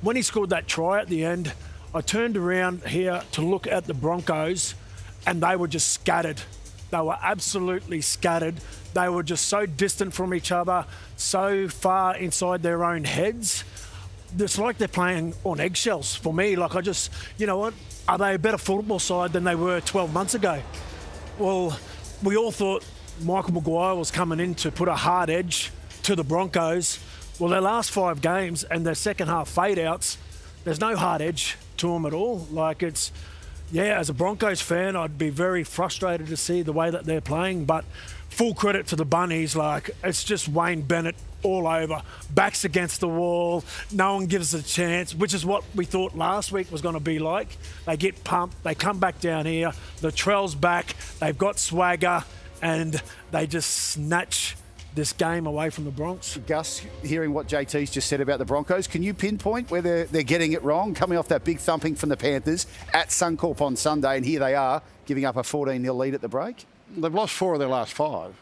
when he scored that try at the end, I turned around here to look at the Broncos and they were just scattered. They were absolutely scattered. They were just so distant from each other, so far inside their own heads. It's like they're playing on eggshells for me. Like, I just, you know what? Are they a better football side than they were 12 months ago? Well, we all thought Michael Maguire was coming in to put a hard edge to the Broncos. Well, their last 5 games and their second half fade-outs, there's no hard edge to them at all. Like, it's, yeah, as a Broncos fan, I'd be very frustrated to see the way that they're playing, but full credit to the Bunnies. Like, it's just Wayne Bennett all over, backs against the wall, no one gives a chance, which is what we thought last week was going to be like. They get pumped, they come back down here, the Trell's back, they've got swagger, and they just snatch this game away from the Bronx. Gus, hearing what JT's just said about the Broncos, can you pinpoint where they're getting it wrong, coming off that big thumping from the Panthers at Suncorp on Sunday, and here they are giving up a 14-0 lead at the break? They've lost 4 of their last 5.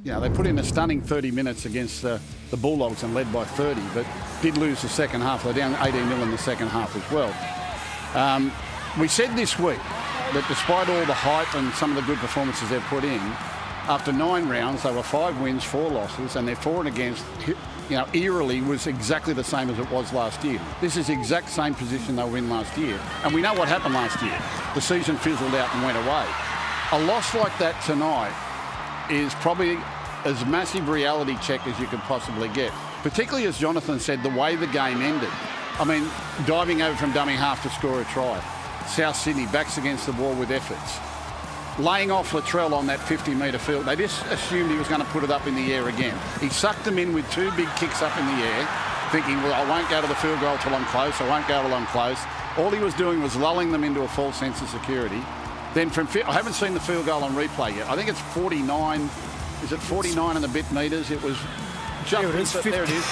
You know, they put in a stunning 30 minutes against the Bulldogs and led by 30, but did lose the second half. They're down 18-0 in the second half as well. We said this week that despite all the hype and some of the good performances they've put in, after 9 rounds, they were 5 wins, 4 losses, and their for and against, you know, eerily was exactly the same as it was last year. This is the exact same position they were in last year. And we know what happened last year. The season fizzled out and went away. A loss like that tonight is probably as massive reality check as you could possibly get, particularly, as Johnathan said, the way the game ended. I mean, diving over from dummy half to score a try. South Sydney backs against the wall with efforts. Laying off Latrell on that 50-metre field. They just assumed he was going to put it up in the air again. He sucked them in with 2 big kicks up in the air, thinking, well, I won't go to the field goal till I'm close, I won't go till I'm close. All he was doing was lulling them into a false sense of security. Then I haven't seen the field goal on replay yet. I think it's 49, is it 49 and a bit metres? It was just, there it is.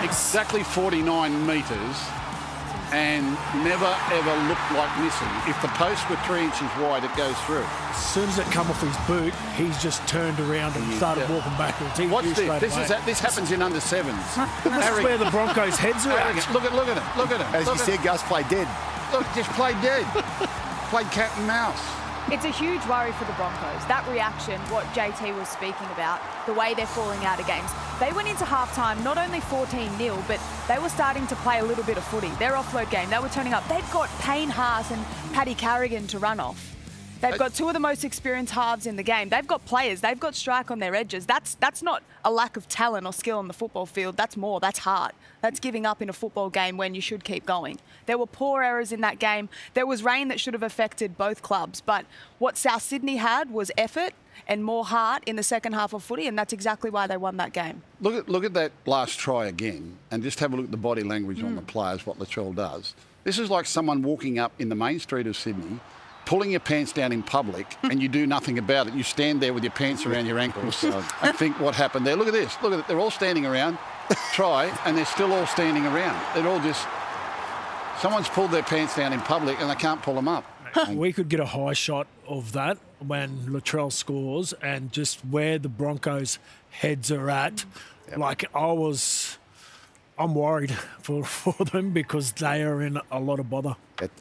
Exactly 49 metres. And never ever looked like missing. If the posts were 3 inches wide, it goes through. As soon as it come off his boot, he's just turned around and started walking backwards. Watch this. This happens in under 7s. This is where the Broncos' heads are at. Look at him. Look at him. As you said, Gus played dead. Look, just played dead. Played cat and mouse. It's a huge worry for the Broncos. That reaction, what JT was speaking about, the way they're falling out of games. They went into halftime not only 14-0, but they were starting to play a little bit of footy. Their offload game, they were turning up. They've got Payne Haas and Paddy Carrigan to run off. They've got 2 of the most experienced halves in the game. They've got players. They've got strike on their edges. That's not a lack of talent or skill on the football field. That's more. That's heart. That's giving up in a football game when you should keep going. There were poor errors in that game. There was rain that should have affected both clubs. But what South Sydney had was effort and more heart in the second half of footy, and that's exactly why they won that game. Look at that last try again, and just have a look at the body language on the players, what Latrell does. This is like someone walking up in the main street of Sydney, pulling your pants down in public, and you do nothing about it. You stand there with your pants around your ankles and think what happened there. Look at this. Look at it. They're all standing around. Try, and they're still all standing around. They're all just... Someone's pulled their pants down in public, and they can't pull them up. We could get a high shot of that when Latrell scores and just where the Broncos' heads are at. Yep. Like, I'm worried for them because they are in a lot of bother.